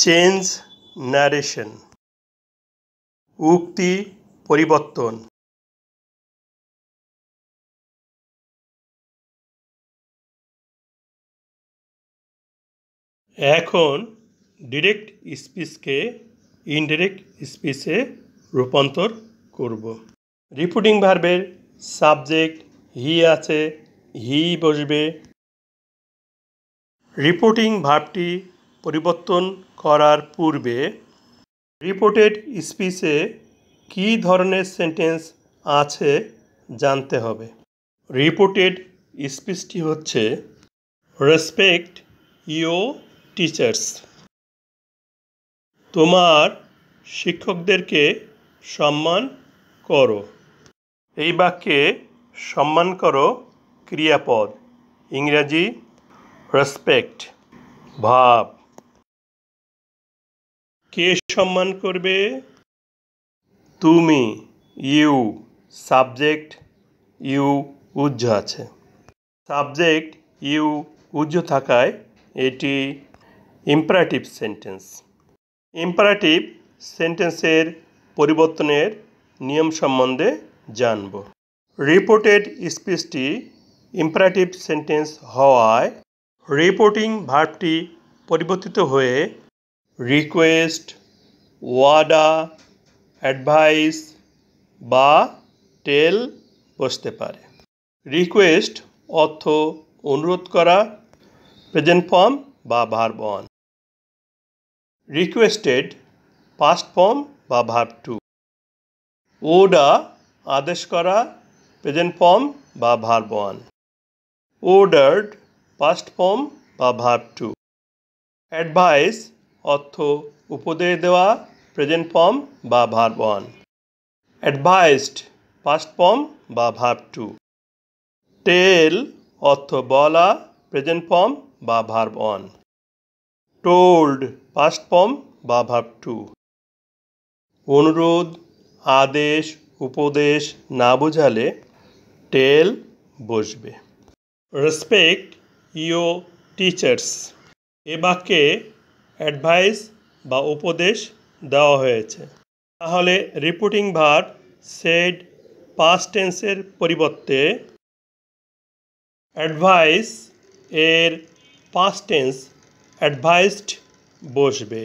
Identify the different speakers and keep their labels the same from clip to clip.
Speaker 1: Change narration, উক্তি পরিবর্তন। এখন ডিরেক্ট স্পিচকে ইনডিরেক্ট স্পিচে রূপান্তর করব। রিপোর্টিং ভার্বের সাবজেক্ট হি আছে, হি বসবে। রিপোর্টিং ভার্বটি পরিবর্তন করার পূর্বে রিপোর্টেড স্পিচে কী ধরনের সেন্টেন্স আছে জানতে হবে। রিপোর্টেড স্পিচটি হচ্ছে রেসপেক্ট ইয়োর টিচার্স। তোমার শিক্ষকদেরকে সম্মান করো। এই বাক্যে সম্মান করো ক্রিয়াপদ, ইংরাজি রেসপেক্ট, ভার্ব। কে সম্মান করবে? তুমি, ইউ। সাবজেক্ট ইউ উজ্জ আছে। সাবজেক্ট ইউ উজ্জ থাকায় এটি ইম্পারেটিভ সেন্টেন্স। ইম্পারেটিভ সেন্টেন্সের পরিবর্তনের নিয়ম সম্বন্ধে জানব। রিপোর্টেড স্পিচটি ইম্পারেটিভ সেন্টেন্স হওয়ায় রিপোর্টিং ভার্বটি পরিবর্তিত হয়ে রিকোয়েস্ট, ওয়ার্ডার, অ্যাডভাইস বা টেল বসতে পারে। রিকোয়েস্ট অর্থ অনুরোধ করা, প্রেজেন্ট ফর্ম বা verb one. Requested past form বা ভার্ব টু। অর্ডার আদেশ করা, প্রেজেন্ট ফর্ম বা verb one. Ordered past form বা ভার্ব টু। অ্যাডভাইস অর্থ উপদেশ দেওয়া, প্রেজেন্ট ফর্ম বা verb one. Advised past form বা ভার্ব টু। টেল অর্থ বলা, প্রেজেন্ট ফর্ম বা verb one. Told past form বা ভার্ব টু। অনুরোধ, আদেশ, উপদেশ না বোঝালে টেল বসবে। Respect your teachers. এ বাক্যে অ্যাডভাইস বা উপদেশ দেওয়া হয়েছে। তাহলে রিপোর্টিং ভার্ব সেড পাস্ট টেন্সের পরিবর্তে অ্যাডভাইস এর পাস্ট টেন্স অ্যাডভাইসড বসবে।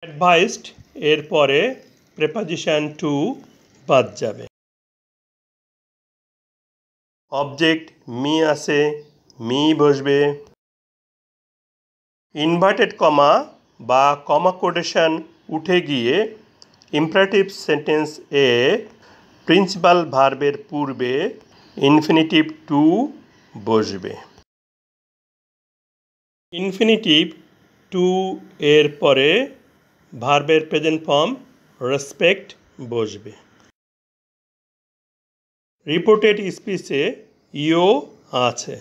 Speaker 1: অ্যাডভাইসড এর পরে প্রেপোজিশন টু বাদ যাবে। অবজেক্ট মি আছে, মি বসবে। ইনভার্টেড কমা বা কমা কোটেশন উঠে গিয়ে ইম্পারেটিভ সেন্টেন্স এ প্রিন্সিপাল ভার্বের পূর্বে ইনফিনিটিভ টু বসবে। ইনফিনিটিভ টু এর পরে ভার্বের প্রেজেন্ট ফর্ম রেসপেক্ট বসবে। রিপোর্টেড স্পিচে ইও আছে।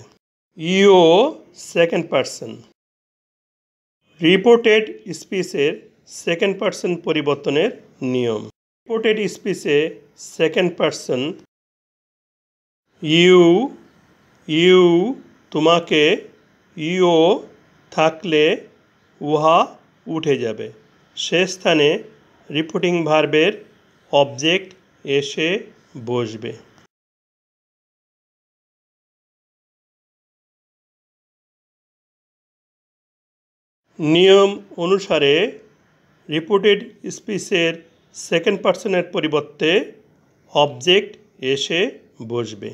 Speaker 1: You second person. রিপোর্টেড স্পিচের সেকেন্ড পারসন পরিবর্তনের নিয়ম। রিপোর্টেড স্পিচে সেকেন্ড পারসন ইউ, ইউ তোমাকে, ইও থাকলে উহা উঠে যাবে। সে স্থানে রিপোর্টিং ভার্বের অবজেক্ট এসে বসবে। নিয়ম অনুসারে রিপোর্টেড স্পিচের সেকেন্ড পারসনের পরিবর্তে অবজেক্ট এসে বসবে।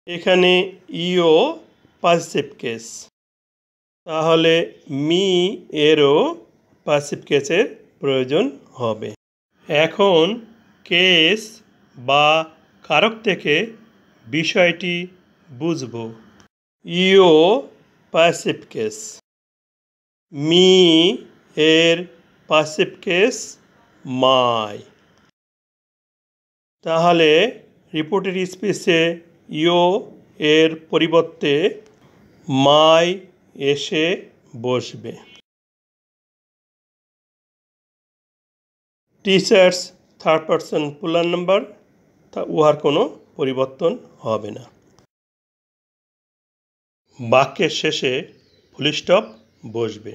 Speaker 1: এখানে ইও পাসিভ কেস, তাহলে মি এরও পাসিভ কেসের প্রয়োজন হবে। এখন কেস বা কারক থেকে বিষয়টি বুঝব। ইও পাসিভ কেস, মি এর পাসিভ কেস মাই। তাহলে রিপোর্টেড স্পিচে ইও এর পরিবর্তে মাই এসে বসবে। Teachers third person plural number, উহার কোনো পরিবর্তন হবে না। বাক্যের শেষে ফুল স্টপ বসবে।